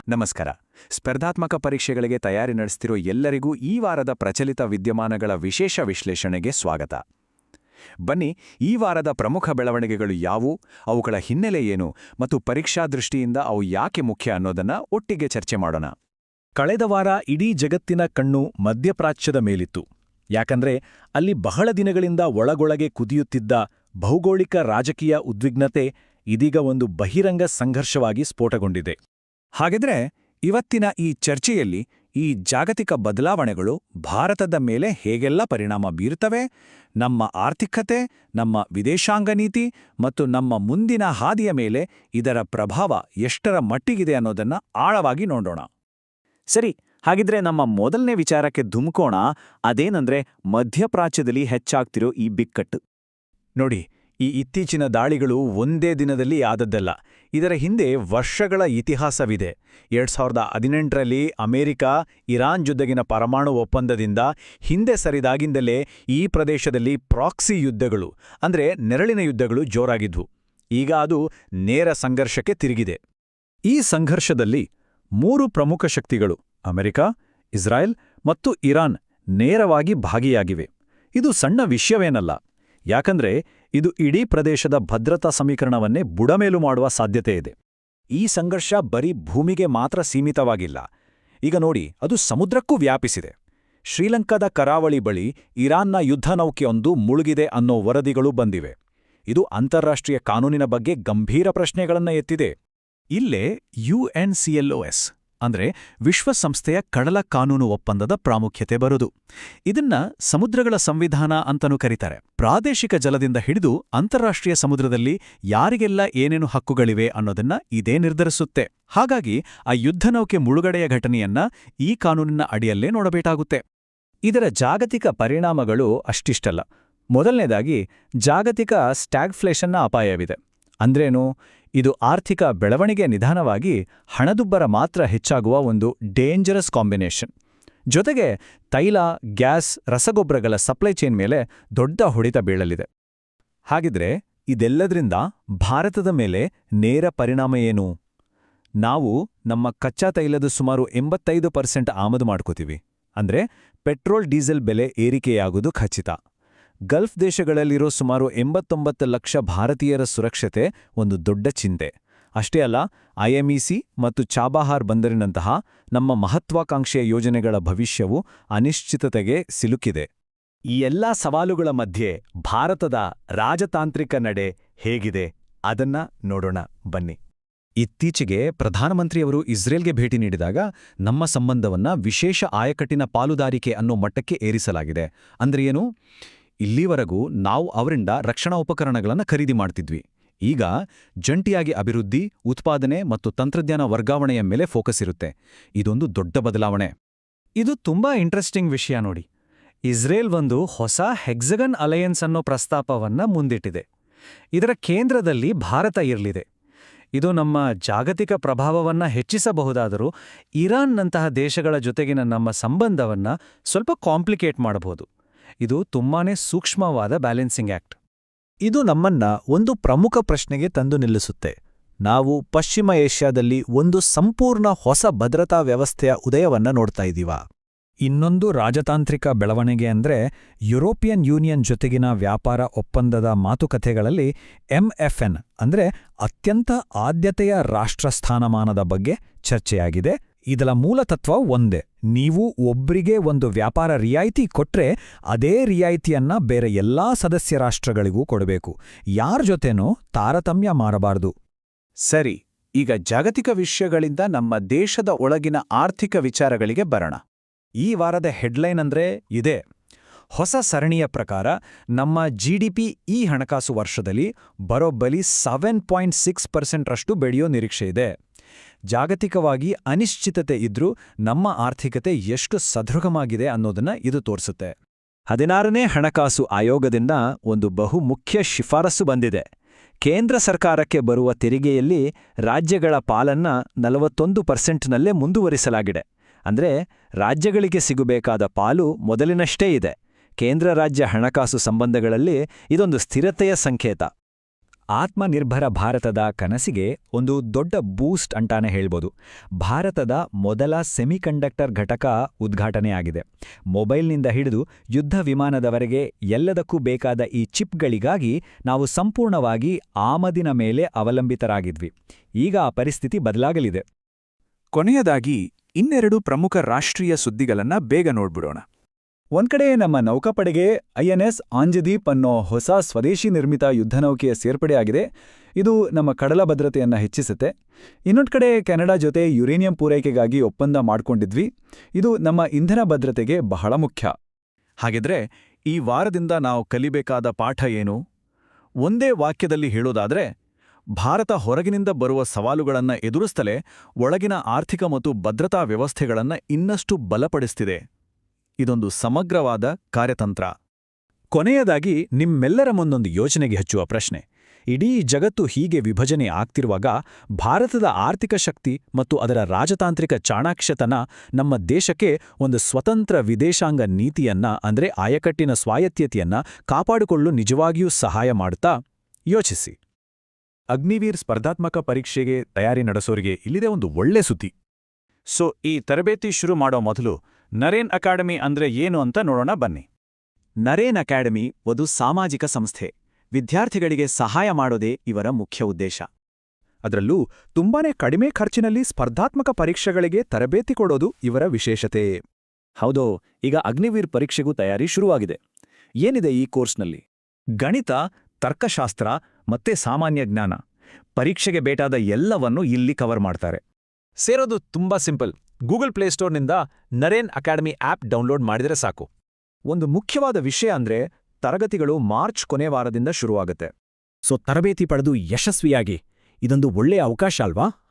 ನಮಸ್ಕಾರ. ಸ್ಪರ್ಧಾತ್ಮಕ ಪರೀಕ್ಷೆಗಳಿಗೆ ತಯಾರಿ ನಡೆಸ್ತಿರೋ ಎಲ್ಲರಿಗೂ ಈ ವಾರದ ಪ್ರಚಲಿತ ವಿದ್ಯಮಾನಗಳ ವಿಶೇಷ ವಿಶ್ಲೇಷಣೆಗೆ ಸ್ವಾಗತ. ಬನ್ನಿ, ಈ ವಾರದ ಪ್ರಮುಖ ಬೆಳವಣಿಗೆಗಳು ಯಾವುವು, ಅವುಗಳ ಹಿನ್ನೆಲೆ ಏನು ಮತ್ತು ಪರೀಕ್ಷಾ ದೃಷ್ಟಿಯಿಂದ ಅವು ಯಾಕೆ ಮುಖ್ಯ ಅನ್ನೋದನ್ನ ಒಟ್ಟಿಗೆ ಚರ್ಚೆ ಮಾಡೋಣ. ಕಳೆದ ವಾರ ಇಡೀ ಜಗತ್ತಿನ ಕಣ್ಣು ಮಧ್ಯಪ್ರಾಚ್ಯದ ಮೇಲಿತ್ತು. ಯಾಕಂದ್ರೆ ಅಲ್ಲಿ ಬಹಳ ದಿನಗಳಿಂದ ಒಳಗೊಳಗೆ ಕುದಿಯುತ್ತಿದ್ದ ಭೌಗೋಳಿಕ ರಾಜಕೀಯ ಉದ್ವಿಗ್ನತೆ ಇದೀಗ ಒಂದು ಬಹಿರಂಗ ಸಂಘರ್ಷವಾಗಿ ಸ್ಫೋಟಗೊಂಡಿದೆ. ಹಾಗಿದ್ರೆ ಇವತ್ತಿನ ಈ ಚರ್ಚೆಯಲ್ಲಿ ಈ ಜಾಗತಿಕ ಬದಲಾವಣೆಗಳು ಭಾರತದ ಮೇಲೆ ಹೇಗೆಲ್ಲ ಪರಿಣಾಮ ಬೀರುತ್ತವೆ, ನಮ್ಮ ಆರ್ಥಿಕತೆ, ನಮ್ಮ ವಿದೇಶಾಂಗ ನೀತಿ ಮತ್ತು ನಮ್ಮ ಮುಂದಿನ ಹಾದಿಯ ಮೇಲೆ ಇದರ ಪ್ರಭಾವ ಎಷ್ಟರ ಮಟ್ಟಿಗಿದೆ ಅನ್ನೋದನ್ನ ಆಳವಾಗಿ ನೋಡೋಣ. ಸರಿ, ಹಾಗಿದ್ರೆ ನಮ್ಮ ಮೊದಲನೇ ವಿಚಾರಕ್ಕೆ ಧುಮುಕೋಣ. ಅದೇನಂದ್ರೆ ಮಧ್ಯಪ್ರಾಚ್ಯದಲ್ಲಿ ಹೆಚ್ಚಾಗ್ತಿರೋ ಈ ಬಿಕ್ಕಟ್ಟು. ನೋಡಿ, ಈ ಇತ್ತೀಚಿನ ದಾಳಿಗಳು ಒಂದೇ ದಿನದಲ್ಲಿ ಆದದ್ದಲ್ಲ. ಇದರ ಹಿಂದೆ ವರ್ಷಗಳ ಇತಿಹಾಸವಿದೆ. 2018ರಲ್ಲಿ ಅಮೆರಿಕ ಇರಾನ್ ಜೊತೆಗಿನ ಪರಮಾಣು ಒಪ್ಪಂದದಿಂದ ಹಿಂದೆ ಸರಿದಾಗಿಂದಲೇ ಈ ಪ್ರದೇಶದಲ್ಲಿ ಪ್ರಾಕ್ಸಿ ಯುದ್ಧಗಳು ಅಂದ್ರೆ ನೆರಳಿನ ಯುದ್ಧಗಳು ಜೋರಾಗಿದ್ವು. ಈಗ ಅದು ನೇರ ಸಂಘರ್ಷಕ್ಕೆ ತಿರುಗಿದೆ. ಈ ಸಂಘರ್ಷದಲ್ಲಿ 3 ಪ್ರಮುಖ ಶಕ್ತಿಗಳು ಅಮೆರಿಕ, ಇಸ್ರಾಯೇಲ್ ಮತ್ತು ಇರಾನ್ ನೇರವಾಗಿ ಭಾಗಿಯಾಗಿವೆ. ಇದು ಸಣ್ಣ ವಿಷಯವೇನಲ್ಲ, ಯಾಕಂದ್ರೆ ಇದು ಇಡೀ ಪ್ರದೇಶದ ಭದ್ರತಾ ಸಮೀಕರಣವನ್ನೇ ಬುಡಮೇಲು ಮಾಡುವ ಸಾಧ್ಯತೆ ಇದೆ. ಈ ಸಂಘರ್ಷ ಬರೀ ಭೂಮಿಗೆ ಮಾತ್ರ ಸೀಮಿತವಾಗಿಲ್ಲ. ಈಗ ನೋಡಿ, ಅದು ಸಮುದ್ರಕ್ಕೂ ವ್ಯಾಪಿಸಿದೆ. ಶ್ರೀಲಂಕಾದ ಕರಾವಳಿ ಬಳಿ ಇರಾನ್ನ ಯುದ್ಧನೌಕೆಯೊಂದು ಮುಳುಗಿದೆ ಅನ್ನೋ ವರದಿಗಳು ಬಂದಿವೆ. ಇದು ಅಂತಾರಾಷ್ಟ್ರೀಯ ಕಾನೂನಿನ ಬಗ್ಗೆ ಗಂಭೀರ ಪ್ರಶ್ನೆಗಳನ್ನು ಎತ್ತಿದೆ. ಇಲ್ಲೇ UNCLOS ಅಂದ್ರೆ ವಿಶ್ವಸಂಸ್ಥೆಯ ಕಡಲ ಕಾನೂನು ಒಪ್ಪಂದದ ಪ್ರಾಮುಖ್ಯತೆ ಬರುದು. ಇದನ್ನ ಸಮುದ್ರಗಳ ಸಂವಿಧಾನ ಅಂತನೂ ಕರೀತಾರೆ. ಪ್ರಾದೇಶಿಕ ಜಲದಿಂದ ಹಿಡಿದು ಅಂತಾರಾಷ್ಟ್ರೀಯ ಸಮುದ್ರದಲ್ಲಿ ಯಾರಿಗೆಲ್ಲ ಏನೇನು ಹಕ್ಕುಗಳಿವೆ ಅನ್ನೋದನ್ನ ಇದೇ ನಿರ್ಧರಿಸುತ್ತೆ. ಹಾಗಾಗಿ ಆ ಯುದ್ಧನೌಕೆ ಮುಳುಗಡೆಯ ಘಟನೆಯನ್ನ ಈ ಕಾನೂನಿನ ಅಡಿಯಲ್ಲೇ ನೋಡಬೇಕಾಗುತ್ತೆ. ಇದರ ಜಾಗತಿಕ ಪರಿಣಾಮಗಳು ಅಷ್ಟಿಷ್ಟಲ್ಲ. ಮೊದಲನೇದಾಗಿ ಜಾಗತಿಕ ಸ್ಟ್ಯಾಗ್ಫ್ಲೇಷನ್ನ ಅಪಾಯವಿದೆ. ಅಂದ್ರೇನು? ಇದು ಆರ್ಥಿಕ ಬೆಳವಣಿಗೆ ನಿಧಾನವಾಗಿ ಹಣದುಬ್ಬರ ಮಾತ್ರ ಹೆಚ್ಚಾಗುವ ಒಂದು ಡೇಂಜರಸ್ ಕಾಂಬಿನೇಷನ್. ಜೊತೆಗೆ ತೈಲ, ಗ್ಯಾಸ್, ರಸಗೊಬ್ಬರಗಳ ಸಪ್ಲೈ ಚೈನ್ ಮೇಲೆ ದೊಡ್ಡ ಹೊಡೆತ ಬೀಳಲಿದೆ. ಹಾಗಿದ್ರೆ ಇದೆಲ್ಲದರಿಂದ ಭಾರತದ ಮೇಲೆ ನೇರ ಪರಿಣಾಮ ಏನು? ನಾವು ನಮ್ಮ ಕಚ್ಚಾ ತೈಲದ ಸುಮಾರು 85% ಆಮದು ಮಾಡ್ಕೋತೀವಿ. ಅಂದ್ರೆ ಪೆಟ್ರೋಲ್, ಡೀಸೆಲ್ ಬೆಲೆ ಏರಿಕೆಯಾಗುವುದು ಖಚಿತ. ಗಲ್ಫ್ ದೇಶಗಳಲ್ಲಿರೋ ಸುಮಾರು 89 ಲಕ್ಷ ಭಾರತೀಯರ ಸುರಕ್ಷತೆ ಒಂದು ದೊಡ್ಡ ಚಿಂತೆ. ಅಷ್ಟೇ ಅಲ್ಲ, IMEC ಮತ್ತು ಚಾಬಹಾರ್ ಬಂದರಿನಂತಹ ನಮ್ಮ ಮಹತ್ವಾಕಾಂಕ್ಷೆಯ ಯೋಜನೆಗಳ ಭವಿಷ್ಯವು ಅನಿಶ್ಚಿತತೆಗೆ ಸಿಲುಕಿದೆ. ಈ ಎಲ್ಲಾ ಸವಾಲುಗಳ ಮಧ್ಯೆ ಭಾರತದ ರಾಜತಾಂತ್ರಿಕ ನಡೆ ಹೇಗಿದೆ ಅದನ್ನ ನೋಡೋಣ ಬನ್ನಿ. ಇತ್ತೀಚೆಗೆ ಪ್ರಧಾನಮಂತ್ರಿಯವರು ಇಸ್ರೇಲ್ಗೆ ಭೇಟಿ ನೀಡಿದಾಗ ನಮ್ಮ ಸಂಬಂಧವನ್ನ ವಿಶೇಷ ಆಯಕಟ್ಟಿನ ಪಾಲುದಾರಿಕೆ ಅನ್ನೋ ಮಟ್ಟಕ್ಕೆ ಏರಿಸಲಾಗಿದೆ. ಅಂದ್ರೆ ಏನು? ಇಲ್ಲಿವರೆಗೂ ನಾವು ಅವರಿಂದ ರಕ್ಷಣಾ ಉಪಕರಣಗಳನ್ನು ಖರೀದಿ ಮಾಡ್ತಿದ್ವಿ. ಈಗ ಜಂಟಿಯಾಗಿ ಅಭಿವೃದ್ಧಿ, ಉತ್ಪಾದನೆ ಮತ್ತು ತಂತ್ರಜ್ಞಾನ ವರ್ಗಾವಣೆಯ ಮೇಲೆ ಫೋಕಸ್ ಇರುತ್ತೆ. ಇದೊಂದು ದೊಡ್ಡ ಬದಲಾವಣೆ. ಇದು ತುಂಬಾ ಇಂಟ್ರೆಸ್ಟಿಂಗ್ ವಿಷಯ ನೋಡಿ. ಇಸ್ರೇಲ್ ಒಂದು ಹೊಸ ಹೆಕ್ಸಗನ್ ಅಲಯನ್ಸ್ ಅನ್ನೋ ಪ್ರಸ್ತಾಪವನ್ನ ಮುಂದಿಟ್ಟಿದೆ. ಇದರ ಕೇಂದ್ರದಲ್ಲಿ ಭಾರತ ಇರಲಿದೆ. ಇದು ನಮ್ಮ ಜಾಗತಿಕ ಪ್ರಭಾವವನ್ನ ಹೆಚ್ಚಿಸಬಹುದಾದರೂ ಇರಾನ್ನಂತಹ ದೇಶಗಳ ಜೊತೆಗಿನ ನಮ್ಮ ಸಂಬಂಧವನ್ನ ಸ್ವಲ್ಪ ಕಾಂಪ್ಲಿಕೇಟ್ ಮಾಡಬಹುದು. ಇದು ತುಂಬಾನೇ ಸೂಕ್ಷ್ಮವಾದ ಬ್ಯಾಲೆನ್ಸಿಂಗ್ ಆಕ್ಟ್. ಇದು ನಮ್ಮನ್ನ ಒಂದು ಪ್ರಮುಖ ಪ್ರಶ್ನೆಗೆ ತಂದು ನಿಲ್ಲಿಸುತ್ತೆ. ನಾವು ಪಶ್ಚಿಮ ಏಷ್ಯಾದಲ್ಲಿ ಒಂದು ಸಂಪೂರ್ಣ ಹೊಸ ಭದ್ರತಾ ವ್ಯವಸ್ಥೆಯ ಉದಯವನ್ನ ನೋಡ್ತಾ ಇದ್ದೀವಾ? ಇನ್ನೊಂದು ರಾಜತಾಂತ್ರಿಕ ಬೆಳವಣಿಗೆ ಅಂದ್ರೆ ಯುರೋಪಿಯನ್ ಯೂನಿಯನ್ ಜೊತೆಗಿನ ವ್ಯಾಪಾರ ಒಪ್ಪಂದದ ಮಾತುಕತೆಗಳಲ್ಲಿ MFN ಅಂದ್ರೆ ಅತ್ಯಂತ ಆದ್ಯತೆಯ ರಾಷ್ಟ್ರ ಸ್ಥಾನಮಾನದ ಬಗ್ಗೆ ಚರ್ಚೆಯಾಗಿದೆ. ಇದರ ಮೂಲತತ್ವ ಒಂದೇ. ನೀವು ಒಬ್ರಿಗೆ ಒಂದು ವ್ಯಾಪಾರ ರಿಯಾಯಿತಿ ಕೊಟ್ರೆ ಅದೇ ರಿಯಾಯಿತಿಯನ್ನ ಬೇರೆ ಎಲ್ಲಾ ಸದಸ್ಯ ರಾಷ್ಟ್ರಗಳಿಗೂ ಕೊಡಬೇಕು. ಯಾರ ಜೊತೆನೂ ತಾರತಮ್ಯ ಮಾಡಬಾರದು. ಸರಿ, ಈಗ ಜಾಗತಿಕ ವಿಷಯಗಳಿಂದ ನಮ್ಮ ದೇಶದ ಒಳಗಿನ ಆರ್ಥಿಕ ವಿಚಾರಗಳಿಗೆ ಬರೋಣ. ಈ ವಾರದ ಹೆಡ್ಲೈನ್ ಅಂದ್ರೆ ಇದೆ. ಹೊಸ ಸರಣಿಯ ಪ್ರಕಾರ ನಮ್ಮ GDP ಈ ಹಣಕಾಸು ವರ್ಷದಲ್ಲಿ ಬರೋಬ್ಬರಿ 7.6% ಬೆಳೆಯೋ ನಿರೀಕ್ಷೆ ಇದೆ. ಜಾಗತಿಕವಾಗಿ ಅನಿಶ್ಚಿತತೆ ಇದ್ರೂ ನಮ್ಮ ಆರ್ಥಿಕತೆ ಎಷ್ಟು ಸದೃಢವಾಗಿದೆ ಅನ್ನೋದನ್ನ ಇದು ತೋರಿಸುತ್ತೆ. 16ನೇ ಹಣಕಾಸು ಆಯೋಗದಿಂದ ಒಂದು ಬಹುಮುಖ್ಯ ಶಿಫಾರಸು ಬಂದಿದೆ. ಕೇಂದ್ರ ಸರ್ಕಾರಕ್ಕೆ ಬರುವ ತೆರಿಗೆಯಲ್ಲಿ ರಾಜ್ಯಗಳ ಪಾಲನ್ನ 41%ನಲ್ಲೇ ಮುಂದುವರಿಸಲಾಗಿದೆ. ಅಂದ್ರೆ ರಾಜ್ಯಗಳಿಗೆ ಸಿಗಬೇಕಾದ ಪಾಲು ಮೊದಲಿನಷ್ಟೇ ಇದೆ. ಕೇಂದ್ರ ರಾಜ್ಯ ಹಣಕಾಸು ಸಂಬಂಧಗಳಲ್ಲಿ ಇದೊಂದು ಸ್ಥಿರತೆಯ ಸಂಕೇತ. ಆತ್ಮನಿರ್ಭರ ಭಾರತದ ಕನಸಿಗೆ ಒಂದು ದೊಡ್ಡ ಬೂಸ್ಟ್ ಅಂತಾನೆ ಹೇಳ್ಬೋದು. ಭಾರತದ ಮೊದಲ ಸೆಮಿಕಂಡಕ್ಟರ್ ಘಟಕ ಉದ್ಘಾಟನೆಯಾಗಿದೆ. ಮೊಬೈಲ್ನಿಂದ ಹಿಡಿದು ಯುದ್ಧ ವಿಮಾನದವರೆಗೆ ಎಲ್ಲದಕ್ಕೂ ಬೇಕಾದ ಈ ಚಿಪ್ಗಳಿಗಾಗಿ ನಾವು ಸಂಪೂರ್ಣವಾಗಿ ಆಮದಿನ ಮೇಲೆ ಅವಲಂಬಿತರಾಗಿದ್ವಿ. ಈಗ ಆ ಪರಿಸ್ಥಿತಿ ಬದಲಾಗಲಿದೆ. ಕೊನೆಯದಾಗಿ ಇನ್ನೆರಡು ಪ್ರಮುಖ ರಾಷ್ಟ್ರೀಯ ಸುದ್ದಿಗಳನ್ನ ಬೇಗ ನೋಡ್ಬಿಡೋಣ. ಒಂದ್ಕಡೆ ನಮ್ಮ ನೌಕಾಪಡೆಗೆ INS ಆಂಜದೀಪ್ ಅನ್ನೋ ಹೊಸ ಸ್ವದೇಶಿ ನಿರ್ಮಿತ ಯುದ್ಧನೌಕೆಯ ಸೇರ್ಪಡೆಯಾಗಿದೆ. ಇದು ನಮ್ಮ ಕಡಲ ಭದ್ರತೆಯನ್ನು ಹೆಚ್ಚಿಸುತ್ತೆ. ಇನ್ನೊಂದು ಕಡೆ ಕೆನಡಾ ಜೊತೆ ಯುರೇನಿಯಂ ಪೂರೈಕೆಗಾಗಿ ಒಪ್ಪಂದ ಮಾಡ್ಕೊಂಡಿದ್ವಿ. ಇದು ನಮ್ಮ ಇಂಧನ ಭದ್ರತೆಗೆ ಬಹಳ ಮುಖ್ಯ. ಹಾಗಿದ್ರೆ ಈ ವಾರದಿಂದ ನಾವು ಕಲಿಬೇಕಾದ ಪಾಠ ಏನು? ಒಂದೇ ವಾಕ್ಯದಲ್ಲಿ ಹೇಳೋದಾದ್ರೆ, ಭಾರತ ಹೊರಗಿನಿಂದ ಬರುವ ಸವಾಲುಗಳನ್ನು ಎದುರಿಸ್ತಲೇ ಒಳಗಿನ ಆರ್ಥಿಕ ಮತ್ತು ಭದ್ರತಾ ವ್ಯವಸ್ಥೆಗಳನ್ನು ಇನ್ನಷ್ಟು ಬಲಪಡಿಸ್ತಿದೆ. ಇದೊಂದು ಸಮಗ್ರವಾದ ಕಾರ್ಯತಂತ್ರ. ಕೊನೆಯದಾಗಿ ನಿಮ್ಮೆಲ್ಲರ ಮುಂದೊಂದು ಯೋಚನೆಗೆ ಹಚ್ಚುವ ಪ್ರಶ್ನೆ. ಇಡೀ ಜಗತ್ತು ಹೀಗೆ ವಿಭಜನೆ ಆಗ್ತಿರುವಾಗ ಭಾರತದ ಆರ್ಥಿಕ ಶಕ್ತಿ ಮತ್ತು ಅದರ ರಾಜತಾಂತ್ರಿಕ ಚಾಣಾಕ್ಷತನ ನಮ್ಮ ದೇಶಕ್ಕೆ ಒಂದು ಸ್ವತಂತ್ರ ವಿದೇಶಾಂಗ ನೀತಿಯನ್ನ ಅಂದ್ರೆ ಆಯಕಟ್ಟಿನ ಸ್ವಾಯತ್ಯತೆಯನ್ನ ಕಾಪಾಡಿಕೊಳ್ಳಲು ನಿಜವಾಗಿಯೂ ಸಹಾಯ ಮಾಡುತ್ತಾ? ಯೋಚಿಸಿ. ಅಗ್ನಿವೀರ್ ಸ್ಪರ್ಧಾತ್ಮಕ ಪರೀಕ್ಷೆಗೆ ತಯಾರಿ ನಡೆಸೋರಿಗೆ ಇಲ್ಲಿದೆ ಒಂದು ಒಳ್ಳೆ ಸುದ್ದಿ. ಈ ತರಬೇತಿ ಶುರು ಮಾಡೋ ಮೊದಲು ನರೇನ್ ಅಕಾಡೆಮಿ ಅಂದ್ರೆ ಏನು ಅಂತ ನೋಡೋಣ ಬನ್ನಿ. ನರೇನ್ ಅಕಾಡೆಮಿ ಒಂದು ಸಾಮಾಜಿಕ ಸಂಸ್ಥೆ. ವಿದ್ಯಾರ್ಥಿಗಳಿಗೆ ಸಹಾಯ ಮಾಡೋದೇ ಇವರ ಮುಖ್ಯ ಉದ್ದೇಶ. ಅದರಲ್ಲೂ ತುಂಬಾನೇ ಕಡಿಮೆ ಖರ್ಚಿನಲ್ಲಿ ಸ್ಪರ್ಧಾತ್ಮಕ ಪರೀಕ್ಷೆಗಳಿಗೆ ತರಬೇತಿ ಕೊಡೋದು ಇವರ ವಿಶೇಷತೆ. ಹೌದು, ಈಗ ಅಗ್ನಿವೀರ್ ಪರೀಕ್ಷೆಗೂ ತಯಾರಿ ಶುರುವಾಗಿದೆ. ಏನಿದೆ ಈ ಕೋರ್ಸ್ನಲ್ಲಿ? ಗಣಿತ, ತರ್ಕಶಾಸ್ತ್ರ ಮತ್ತೆ ಸಾಮಾನ್ಯ ಜ್ಞಾನ. ಪರೀಕ್ಷೆಗೆ ಬೇಕಾದ ಎಲ್ಲವನ್ನೂ ಇಲ್ಲಿ ಕವರ್ ಮಾಡ್ತಾರೆ. ಸೇರೋದು ತುಂಬಾ ಸಿಂಪಲ್. ಗೂಗಲ್ ಪ್ಲೇಸ್ಟೋರ್ನಿಂದ ನರೇನ್ ಅಕಾಡೆಮಿ ಆಪ್ ಡೌನ್ಲೋಡ್ ಮಾಡಿದರೆ ಸಾಕು. ಒಂದು ಮುಖ್ಯವಾದ ವಿಷಯ ಅಂದ್ರೆ ತರಗತಿಗಳು ಮಾರ್ಚ್ ಕೊನೆ ವಾರದಿಂದ ಶುರುವಾಗುತ್ತೆ. ತರಬೇತಿ ಪಡೆದು ಯಶಸ್ವಿಯಾಗಿ ಇದೊಂದು ಒಳ್ಳೆಯ ಅವಕಾಶ ಅಲ್ವಾ?